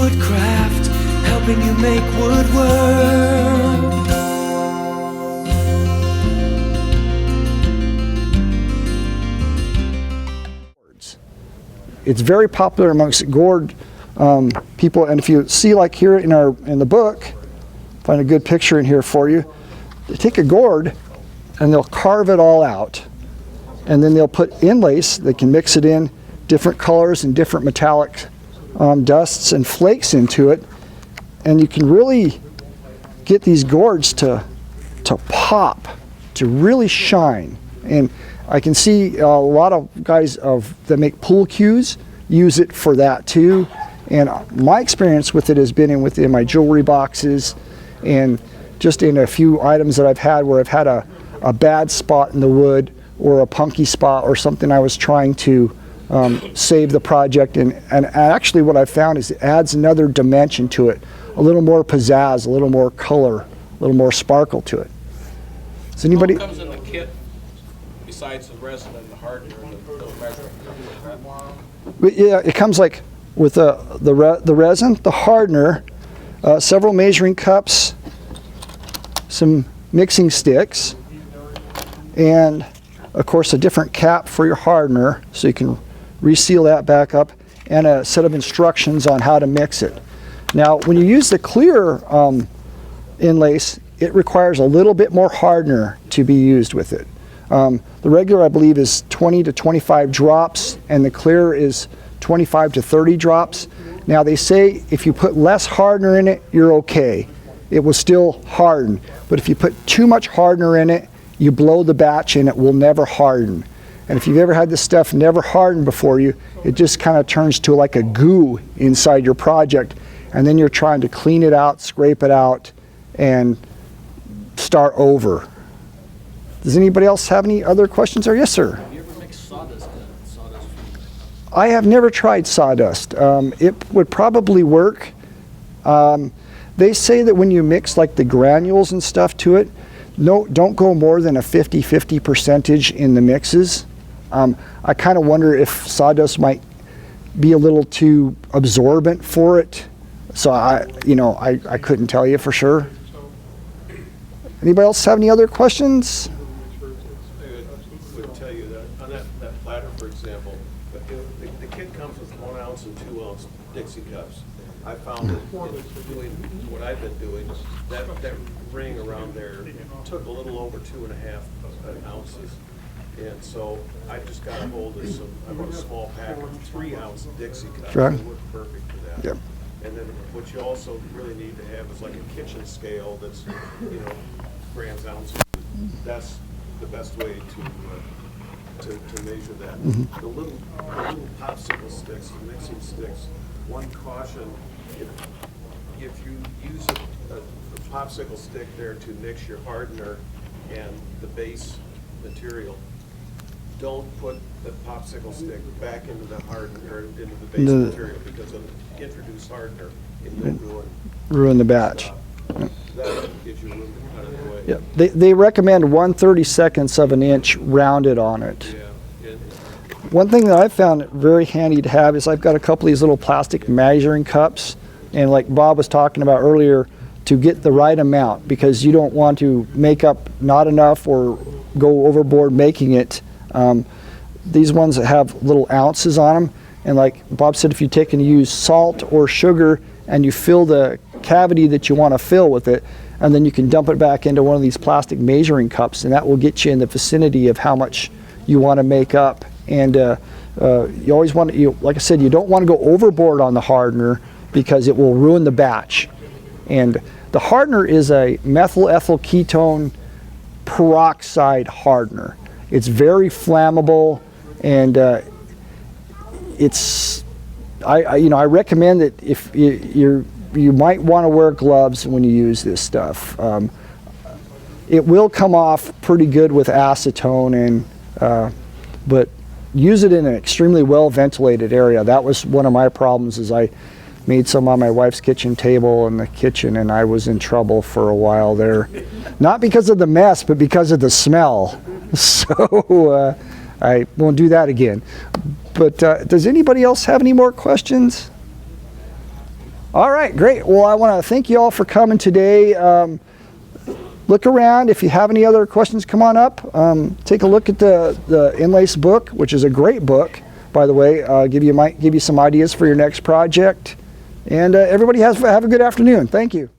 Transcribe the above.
Woodcraft, helping you make woodwork. It's very popular amongst gourd people, and if you see, like here in the book, find a good picture in here for you. They take a gourd and they'll carve it all out, and then they'll put inlace. They can mix it in different colors and different metallic dusts and flakes into it, and you can really get these gourds to pop, to really shine. And I can see a lot of guys that make pool cues use it for that too. And my experience with it has been within my jewelry boxes, and just in a few items that I've had where I've had a bad spot in the wood or a punky spot or something I was trying to save the project. And actually what I've found is it adds another dimension to it, a little more pizzazz, a little more color, a little more sparkle to it. Does anybody? What comes in the kit besides the resin and the hardener and the measuring? Yeah, it comes like with the resin, the hardener, several measuring cups, some mixing sticks, and of course a different cap for your hardener so you can reseal that back up, and a set of instructions on how to mix it. Now when you use the clear inlace, it requires a little bit more hardener to be used with it. The regular, I believe, is 20 to 25 drops, and the clear is 25 to 30 drops. Now they say if you put less hardener in it, you're okay. It will still harden. But if you put too much hardener in it, you blow the batch and it will never harden. And if you've ever had this stuff never hardened before you, it just kind of turns to like a goo inside your project. And then you're trying to clean it out, scrape it out, and start over. Does anybody else have any other questions? Or yes, sir? Have you ever mixed sawdust? I have never tried sawdust. It would probably work. They say that when you mix like the granules and stuff to it, don't go more than a 50-50 percentage in the mixes. I kind of wonder if sawdust might be a little too absorbent for it. So I couldn't tell you for sure. Anybody else have any other questions? I would tell you that on that platter, for example, the kit comes with 1 ounce and 2 ounce Dixie cups. I found that in doing what I've been doing, that ring around there took a little over 2.5 ounces. And so I just got a hold of I bought a small pack of 3 ounce Dixie cups. Right. It worked perfect for that. Yep. And then what you also really need to have is like a kitchen scale that's, grams, ounces. That's the best way to measure that. The little popsicle sticks, the mixing sticks, one caution, if you use a popsicle stick there to mix your hardener and the base material, don't put the popsicle stick back into the hardener, into the base material, because it'll introduce hardener and you'll ruin the batch. that gives you room to cut it away. Yeah, they recommend 1/32 of an inch rounded on it. Yeah. One thing that I found very handy to have is I've got a couple of these little plastic measuring cups, and like Bob was talking about earlier, to get the right amount, because you don't want to make up not enough or go overboard making it. These ones that have little ounces on them, and like Bob said, if you take and use salt or sugar and you fill the cavity that you want to fill with it, and then you can dump it back into one of these plastic measuring cups, and that will get you in the vicinity of how much you want to make up. And you always want to, like I said, you don't want to go overboard on the hardener because it will ruin the batch. And the hardener is a methyl ethyl ketone peroxide hardener. It's very flammable, and I recommend that if you might want to wear gloves when you use this stuff. It will come off pretty good with acetone, but use it in an extremely well ventilated area. That was one of my problems, is I made some on my wife's kitchen table in the kitchen, and I was in trouble for a while there. Not because of the mess, but because of the smell. So I won't do that again. But does anybody else have any more questions? All right, great. Well, I want to thank you all for coming today. Look around. If you have any other questions, come on up. Take a look at the InLace book, which is a great book, by the way. Might give you some ideas for your next project. And everybody have a good afternoon. Thank you.